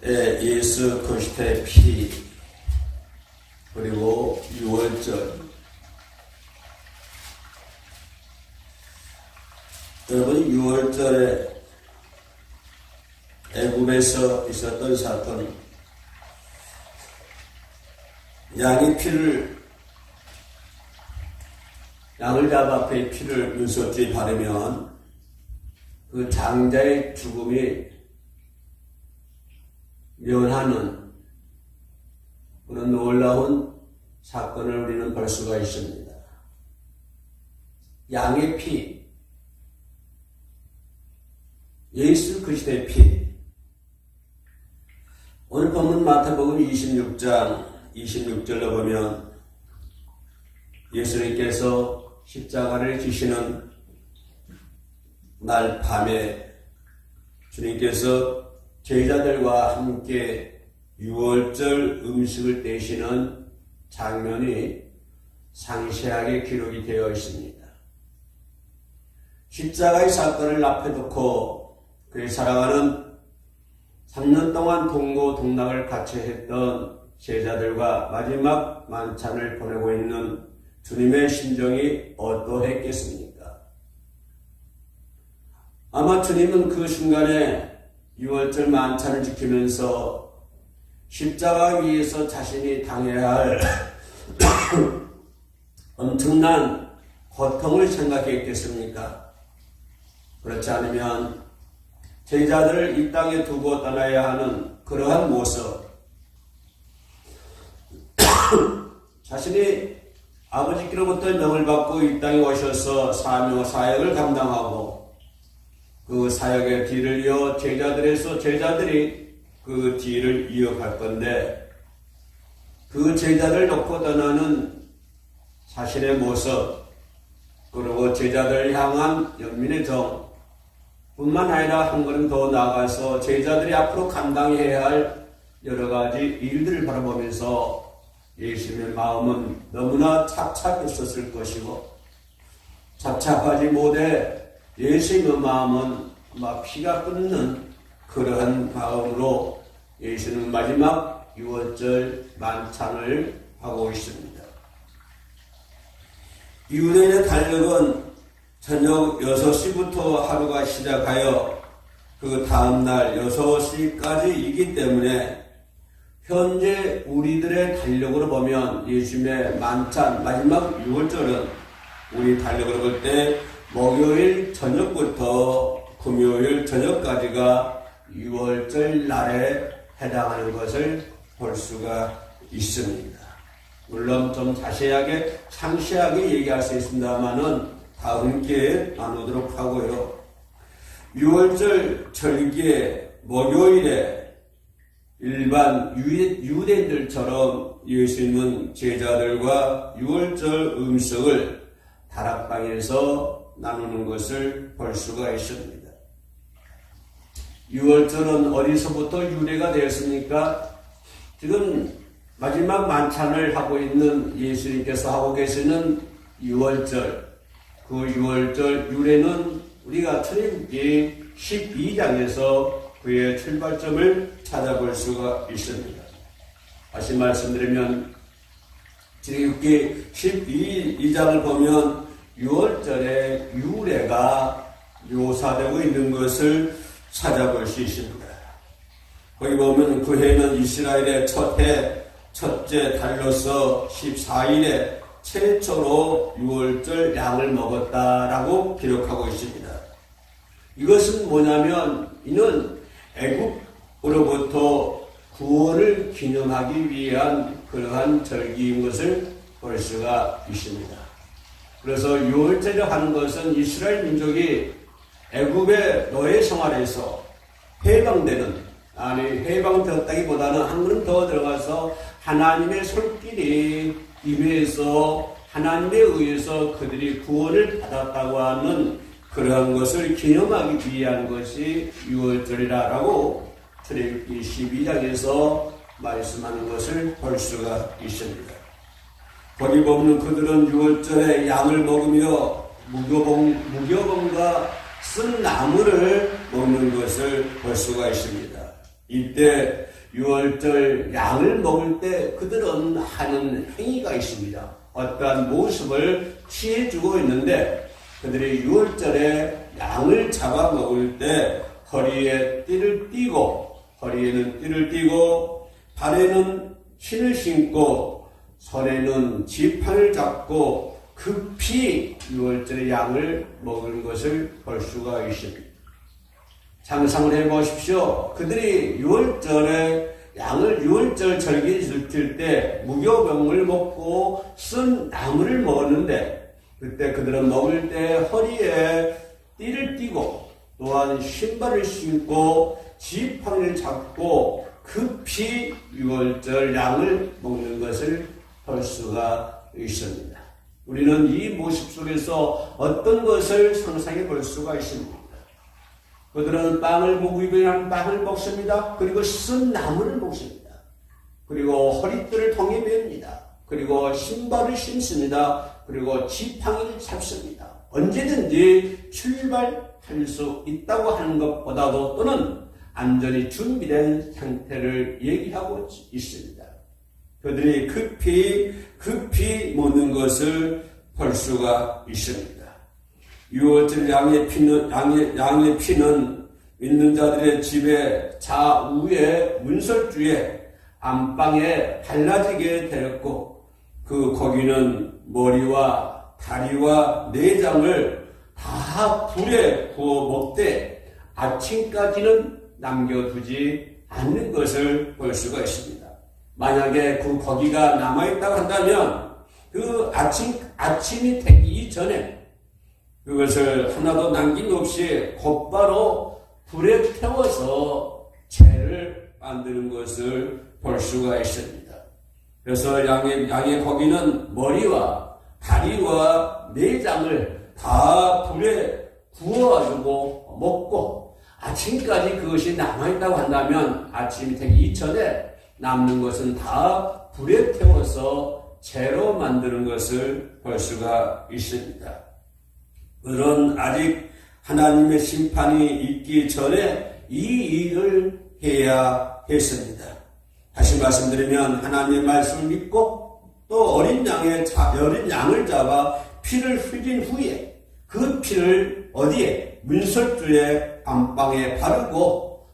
예수 그리스도의 피, 그리고 유월절. 여러분, 유월절에 애굽에서 있었던 사건, 양을 잡아 그의 피를 눈썹주에 바르면 그 장자의 죽음이 면하는 그런 놀라운 사건을 우리는 볼 수가 있습니다. 양의 피, 예수 그리스도의 피. 오늘 본문 마태복음 26장 26절로 보면 예수님께서 십자가를 지시는 날 밤에 주님께서 제자들과 함께 유월절 음식을 떼시는 장면이 상세하게 기록이 되어 있습니다. 십자가의 사건을 앞에 두고 그의 살아가는 3년 동안 동고동락을 같이 했던 제자들과 마지막 만찬을 보내고 있는 주님의 심정이 어떠했겠습니까? 아마 주님은 그 순간에 유월절 만찬을 지키면서 십자가 위에서 자신이 당해야 할 엄청난 고통을 생각했겠습니까? 그렇지 않으면 제자들을 이 땅에 두고 떠나야 하는 그러한 모습, 자신이 아버지께로부터 명을 받고 이 땅에 오셔서 사역을 감당하고 그 사역의 뒤를 이어 제자들이 그 뒤를 이어갈 건데, 그 제자들을 놓고 떠나는 자신의 모습, 그리고 제자들을 향한 연민의 정 뿐만 아니라 한 걸음 더 나아가서 제자들이 앞으로 감당해야 할 여러 가지 일들을 바라보면서 예수님의 마음은 너무나 착잡했었을 것이고, 착잡하지 못해 예수님의 마음은 아마 피가 끓는 그러한 마음으로 예수는 마지막 유월절 만찬을 하고 있습니다. 유대인의 달력은 저녁 6시부터 하루가 시작하여 그 다음날 6시까지이기 때문에 현재 우리들의 달력으로 보면 예수님의 만찬 마지막 유월절은 우리 달력으로 볼 때 목요일 저녁부터 금요일 저녁까지가 유월절 날에 해당하는 것을 볼 수가 있습니다. 물론 좀 자세하게 상세하게 얘기할 수 있습니다만은 다음 기회에 나누도록 하고요. 유월절 절기에 목요일에 일반 유대인들처럼 예수님은 제자들과 유월절 음식을 다락방에서 나누는 것을 볼 수가 있습니다. 유월절은 어디서부터 유래가 되었습니까? 지금 마지막 만찬을 하고 있는 예수님께서 하고 계시는 유월절, 그 유월절 유래는 우리가 출애굽기 12장에서 그의 출발점을 찾아볼 수가 있습니다. 다시 말씀드리면 출애굽기 12장을 보면 유월절의 유래가 묘사되고 있는 것을 찾아볼 수 있습니다. 거기 보면 그 해는 이스라엘의 첫 해, 첫째 달로서 14일에 최초로 유월절 양을 먹었다라고 기록하고 있습니다. 이것은 뭐냐면 이는 애굽으로부터 구원을 기념하기 위한 그러한 절기인 것을 볼 수가 있습니다. 그래서 유월절을 하는 것은 이스라엘 민족이 애굽의 노예 생활에서 해방되었다기보다는 한 걸음 더 들어가서 하나님의 손길이 임해서 하나님에 의해서 그들이 구원을 받았다고 하는 그러한 것을 기념하기 위한 것이 유월절이라고 출애굽기 12장에서 말씀하는 것을 볼 수가 있습니다. 거기 보면 그들은 유월절에 양을 먹으며 무교봉과 쓴 나무를 먹는 것을 볼 수가 있습니다. 이때 유월절 양을 먹을 때 그들은 하는 행위가 있습니다. 어떠한 모습을 취해주고 있는데 그들이 유월절에 양을 잡아 먹을 때 허리에는 띠를 띠고 발에는 신을 신고 손에는 지팡이를 잡고 급히 유월절에 양을 먹은 것을 볼 수가 있습니다. 상상을 해보십시오. 그들이 유월절 절기 지킬 때 무교병을 먹고 쓴 나무를 먹었는데 그때 그들은 먹을 때 허리에 띠를 띠고 또한 신발을 신고 지팡이를 잡고 급히 유월절 양을 먹는 것을 볼 수가 있습니다. 우리는 이 모습 속에서 어떤 것을 상상해 볼 수가 있습니다. 그들은 무교병이라는 빵을 먹습니다. 그리고 쓴 나무를 먹습니다. 그리고 허리띠를 통에 맵니다. 그리고 신발을 신습니다. 그리고 지팡이를 잡습니다. 언제든지 출발할 수 있다고 하는 것보다도 또는 안전히 준비된 상태를 얘기하고 있습니다. 그들이 급히 먹는 것을 볼 수가 있습니다. 유월절 양의 피는 있는 자들의 집에 좌우에 문설주에 안방에 발라지게 되었고 거기는 머리와 다리와 내장을 다 불에 구워 먹되 아침까지는 남겨두지 않는 것을 볼 수가 있습니다. 만약에 거기가 남아있다고 한다면 아침이 되기 전에 그것을 하나도 남김없이 곧바로 불에 태워서 채를 만드는 것을 볼 수가 있습니다. 그래서 양의 고기는 머리와 다리와 내장을 다 불에 구워가지고 먹고 아침까지 그것이 남아있다고 한다면 아침이 되기 이전에 남는 것은 다 불에 태워서 채로 만드는 것을 볼 수가 있습니다. 그런 아직 하나님의 심판이 있기 전에 이 일을 해야 했습니다. 다시 말씀드리면 하나님의 말씀을 믿고 또 어린 양을 잡아 피를 흘린 후에 그 피를 어디에? 문설주의 안방에 바르고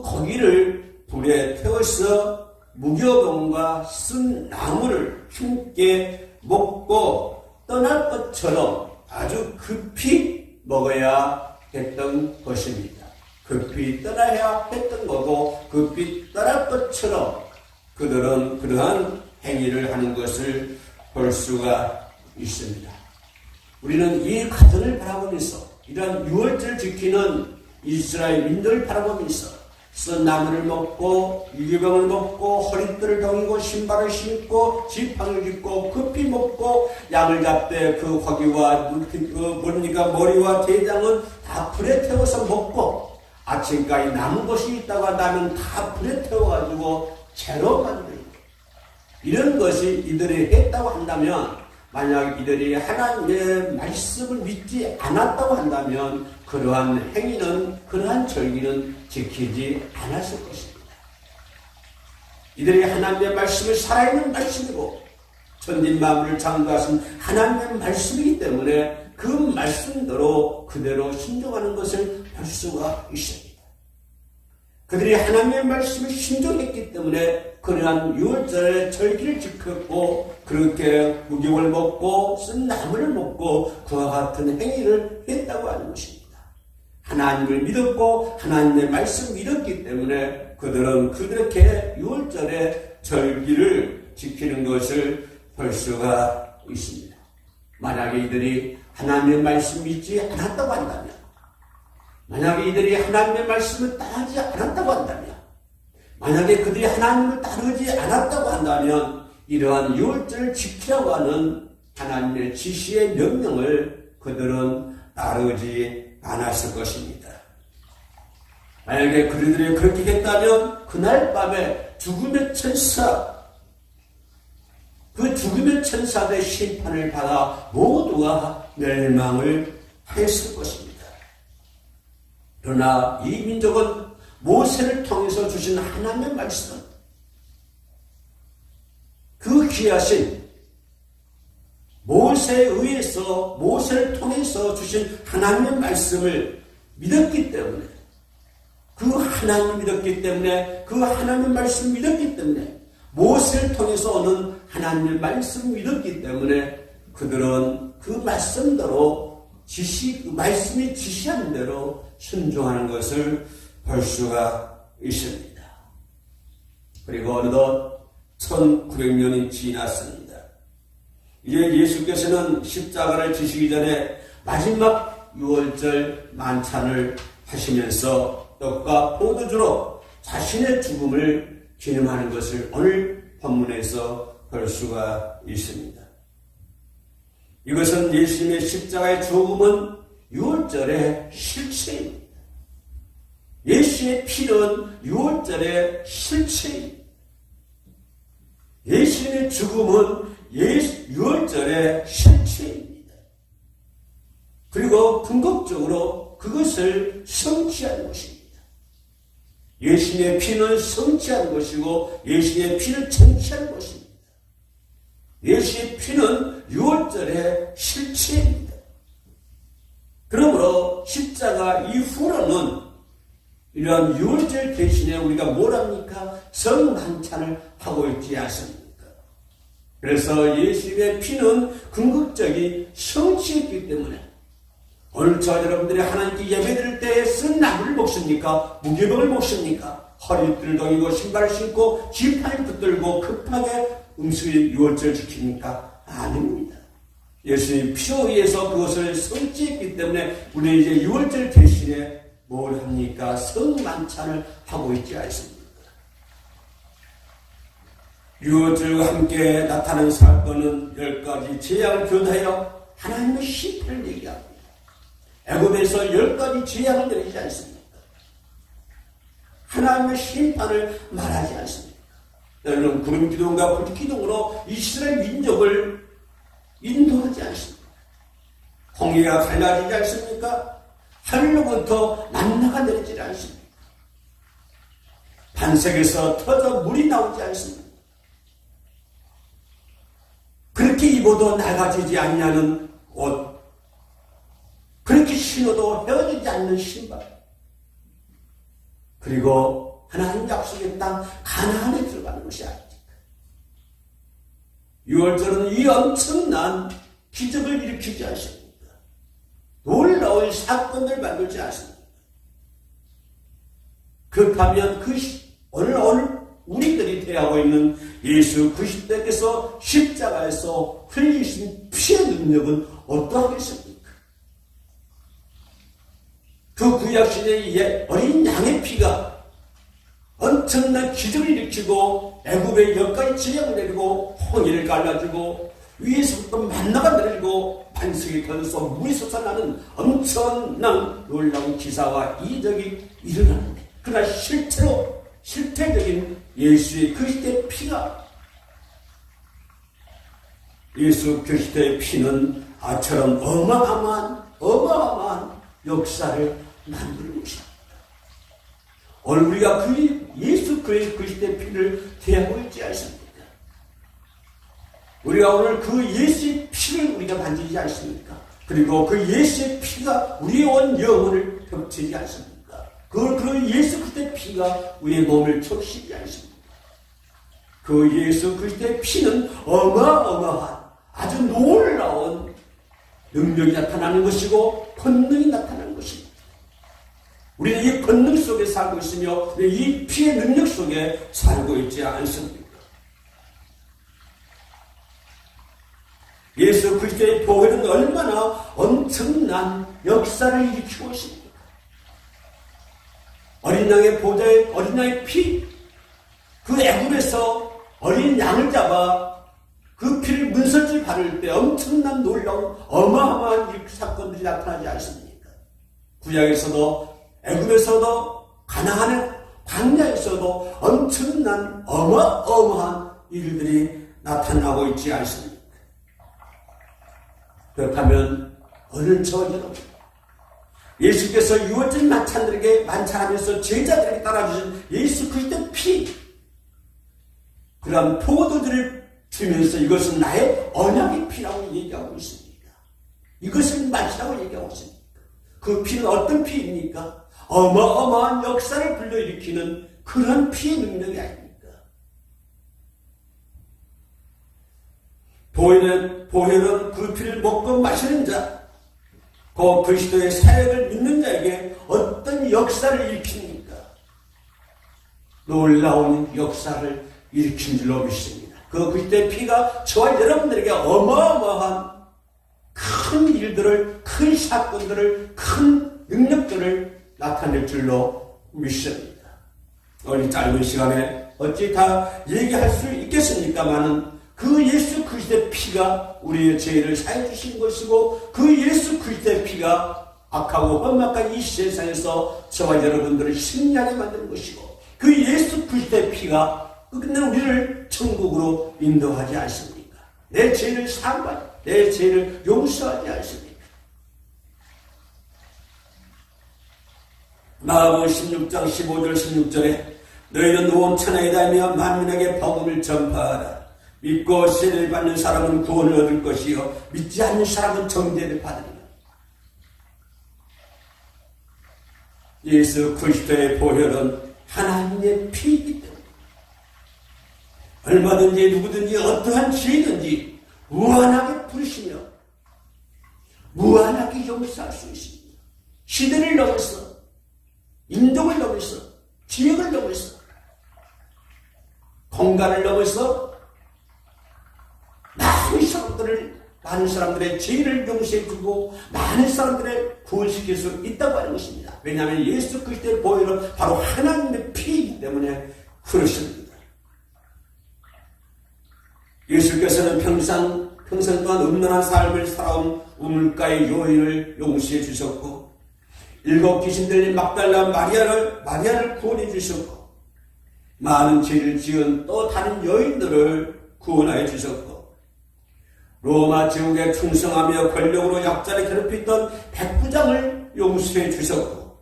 거기를 불에 태워서 무교병과 쓴 나무를 함께 먹고 떠날 것처럼 아주 급히 먹어야 했던 것입니다. 급히 떠나야 했던 거고 급히 떠날 것처럼 그들은 그러한 행위를 하는 것을 볼 수가 있습니다. 우리는 이 가정을 바라보면서 이러한 유월절 지키는 이스라엘 민족을 바라보면서 쓴 나무를 먹고 유기병을 먹고 허리띠를 동이고 신발을 신고 지팡이를 짚고 급히 먹고 양을 잡되 고기와 머리와 대장은 다 불에 태워서 먹고 아침까지 남은 것이 있다고 한다면 다 불에 태워가지고 채로 만들고 이런 것이 이들이 했다고 한다면 만약 이들이 하나님의 말씀을 믿지 않았다고 한다면 그러한 행위는 그러한 절기는 지키지 않았을 것입니다. 이들이 하나님의 말씀을 살아있는 말씀이고 천진만물을 창조하신 하나님의 말씀이기 때문에 그 말씀대로 그대로 순종하는 것을 볼 수가 있습니다. 그들이 하나님의 말씀을 순종했기 때문에 그러한 유월절에 절기를 지켰고 그렇게 무교를 먹고 쓴 나무를 먹고 그와 같은 행위를 했다고 하는 것입니다. 하나님을 믿었고 하나님의 말씀을 믿었기 때문에 그들은 그렇게 유월절에 절기를 지키는 것을 볼 수가 있습니다. 만약에 이들이 하나님의 말씀을 믿지 않았다고 한다면 만약에 이들이 하나님의 말씀을 따르지 않았다고 한다면 만약에 그들이 하나님을 따르지 않았다고 한다면 이러한 유월절을 지키라고 하는 하나님의 지시의 명령을 그들은 따르지 않았을 것입니다. 만약에 그들이 그렇게 했다면 그날 밤에 죽음의 천사 그 죽음의 천사들의 심판을 받아 모두가 멸망을 했을 것입니다. 그러나 이 민족은 모세를 통해서 주신 하나님의 말씀, 그 귀하신 모세에 의해서 모세를 통해서 주신 하나님의 말씀을 믿었기 때문에, 그 하나님을 믿었기 때문에, 그 하나님의 말씀을 믿었기 때문에, 모세를 통해서 오는 하나님의 말씀을 믿었기 때문에 그들은 그 말씀대로 그 말씀이 지시한 대로 순종하는 것을 볼 수가 있습니다. 그리고 어느덧 1900년이 지났습니다. 이제 예수께서는 십자가를 지시기 전에 마지막 유월절 만찬을 하시면서 떡과 포도주로 자신의 죽음을 기념하는 것을 오늘 본문에서 볼 수가 있습니다. 이것은 예수님의 십자가의 죽음은 유월절의 실체입니다. 예수의 피는 유월절의 실체입니다. 예수님의 죽음은 유월절의 실체입니다. 그리고 궁극적으로 그것을 성취한 것입니다. 예수님의 피는 성취한 것이고 예수님의 피는 쟁취한 것입니다. 예수의 피는 유월절의 실체입니다. 그러므로 십자가 이후로는 이러한 유월절 대신에 우리가 뭘 합니까? 성만찬을 하고 있지 않습니까? 그래서 예수의 피는 궁극적인 성취했기 때문에 오늘 저 여러분들이 하나님께 예배드릴 때 쓴 나무를 먹습니까? 무교병을 먹습니까? 허리띠를 동이고 신발을 신고 지팡이를 붙들고 급하게 음식의 유월절 지킵니까? 아닙니다. 예수님 피로 의해서 그것을 성취했기 때문에 우리는 이제 유월절 대신에 뭘 합니까? 성만찬을 하고 있지 않습니까? 유월절과 함께 나타난 사건은 10가지 재앙을 교도하여 하나님의 심판을 얘기합니다. 애굽에서 10가지 재앙을 내리지 않습니까? 하나님의 심판을 말하지 않습니까? 여러분, 구름기둥과 불기둥으로 이스라엘 민족을 인도하지 않습니까? 홍해가 갈라지지 않습니까? 하늘로부터 만나가 내리지 않습니까? 반석에서 터져 물이 나오지 않습니까? 그렇게 입어도 낡아지지 않냐는 옷, 그렇게 신어도 헤어지지 않는 신발, 그리고 하나님 약속의 땅 가나안에 들어가는 것이 아닙니까? 유월절은 이 엄청난 기적을 일으키지 않습니까? 놀라운 사건을 만들지 않습니까? 그렇다면 오늘 우리들이 대하고 있는 예수 그리스도께서 십자가에서 흘리신 피의 능력은 어떠하겠습니까? 그 구약시대의 어린 양의 피가 엄청난 기적을 일으키고 애굽의 10가지 재앙을 내리고 홍해를 갈라주고 위에서부터 만나가 내리고 반석이 터져서 물이 솟아나는 엄청난 놀라운 기사와 이적이 일어나는데, 그러나 실태적인 예수의 그리스도의 피가, 예수 그리스도의 피는 아처럼 어마어마한 역사를 만드는 것입니다. 오늘 우리가 예수 그리스도의 피를 대하고 있지 않습니까? 우리가 오늘 그 예수의 피를 우리가 만지지 않습니까? 그리고 그 예수의 피가 우리의 온 영혼을 덮치지 않습니까? 그 예수 그리스도의 피가 우리의 몸을 적시지 않습니까? 그 예수 그리스도의 피는 어마어마한 아주 놀라운 능력이 나타나는 것이고 권능이 나타나는 것입니다. 우리는 이 권능 속에 살고 있으며 이 피의 능력 속에 살고 있지 않습니까? 예수 그리스도의 보혈은 얼마나 엄청난 역사를 일으키고 있습니까? 어린 양의 보좌에 어린 양의 피, 그 애굽에서 어린 양을 잡아 그 피를 문설질 바를 때 엄청난 놀라운 어마어마한 사건들이 나타나지 않습니까? 구약에서도 애굽에서도 가나안의 광야에서도 엄청난 어마어마한 일들이 나타나고 있지 않습니까? 그렇다면 오늘 저 여러분, 예수께서 유월절 만찬하면서 제자들에게 따라주신 예수 그리스도의 피, 그러한 포도들을 주면서 이것은 나의 언약의 피라고 얘기하고 있습니다. 이것을 마시라고 얘기하고 있습니다. 그 피는 어떤 피입니까? 어마어마한 역사를 불러일으키는 그런 피의 능력이 아닙니까? 보혈은 그 피를 먹고 마시는 자, 그 그리스도의 사역을 믿는 자에게 어떤 역사를 일으킵니까? 놀라운 역사를 일으킨 줄로 믿습니다. 그 그리스도의 피가 저와 여러분들에게 어마어마한 큰 일들을, 큰 사건들을, 큰 능력들을 나타낼 줄로 믿습니다. 오늘 짧은 시간에 어찌 다 얘기할 수 있겠습니까마는 그 예수 그리스도의 피가 우리의 죄를 사해 주신 것이고, 그 예수 그리스도의 피가 악하고 험악한 이 세상에서 저와 여러분들을 승리하게 만드는 것이고, 그 예수 그리스도의 피가 끝내 우리를 천국으로 인도하지 않습니까? 내 죄를 사함하지, 내 죄를 용서하지 않습니까? 마가복음 16장 15절 16절에 너희는 온 천하에 다니며 만민에게 복음을 전파하라. 믿고 세례를 받는 사람은 구원을 얻을 것이요 믿지 않는 사람은 정죄를 받으리라. 예수 그리스도의 보혈은 하나님의 피이기 때문에 얼마든지 누구든지 어떠한 죄든지 무한하게 부르시며 무한하게 용서할 수 있습니다. 시대를 넘어서, 인종을 넘어서, 지역을 넘어서, 공간을 넘어서 많은 사람들의 죄를 용서해주고 많은 사람들의 구원시킬 수 있다고 하는 것입니다. 왜냐하면 예수 그리스도의 보혈은 바로 하나님의 피이기 때문에 그렇습니다. 예수께서는 평생 동안 음란한 삶을 살아온 우물가의 여인을 용서해 주셨고, 7 귀신 들린 막달라 마리아를 구원해 주셨고, 많은 죄를 지은 또 다른 여인들을 구원하여 주셨고, 로마 제국에 충성하며 권력으로 약자를 괴롭히던 백부장을 용서해 주셨고,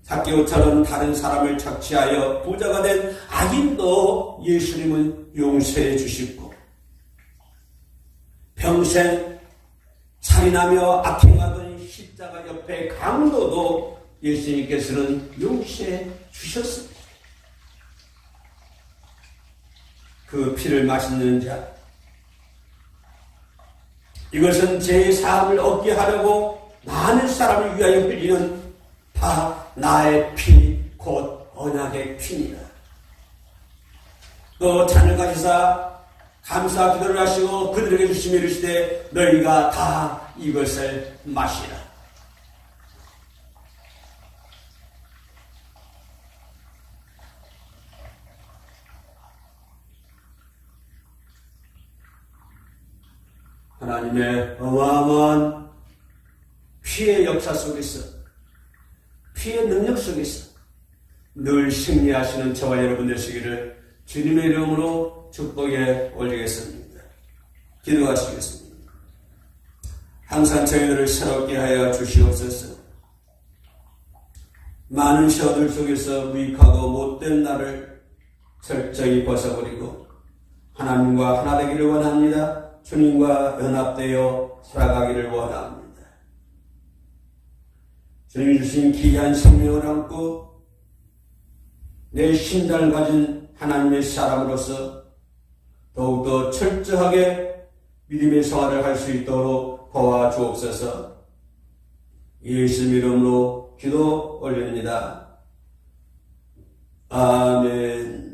삭개오처럼 다른 사람을 착취하여 부자가 된 악인도 예수님은 용서해 주시고, 평생 살인하며 악행하던 십자가 옆에 강도도 예수님께서는 용서해 주셨습니다. 그 피를 마시는 자, 이것은 제 사함을 얻게 하려고 많은 사람을 위하여 흘리는 다 나의 피, 곧 언약의 피니라. 또 잔을 가지사 감사 기도를 하시고 그들에게 주시며 이르시되 너희가 다 이것을 마시라. 하나님의 어마어마한 피의 역사 속에서, 피의 능력 속에서 늘 승리하시는 저와 여러분 되시기를 주님의 이름으로 축복에 올리겠습니다. 기도하시겠습니다. 항상 저희들을 새롭게 하여 주시옵소서. 많은 시험들 속에서 무익하고 못된 나를 철저히 벗어버리고 하나님과 하나 되기를 원합니다. 주님과 연합되어 살아가기를 원합니다. 주님이 주신 귀한 생명을 안고 내 심장을 가진 하나님의 사람으로서 더욱더 철저하게 믿음의 생활을 할 수 있도록 도와주옵소서. 예수 이름으로 기도 올립니다. 아멘.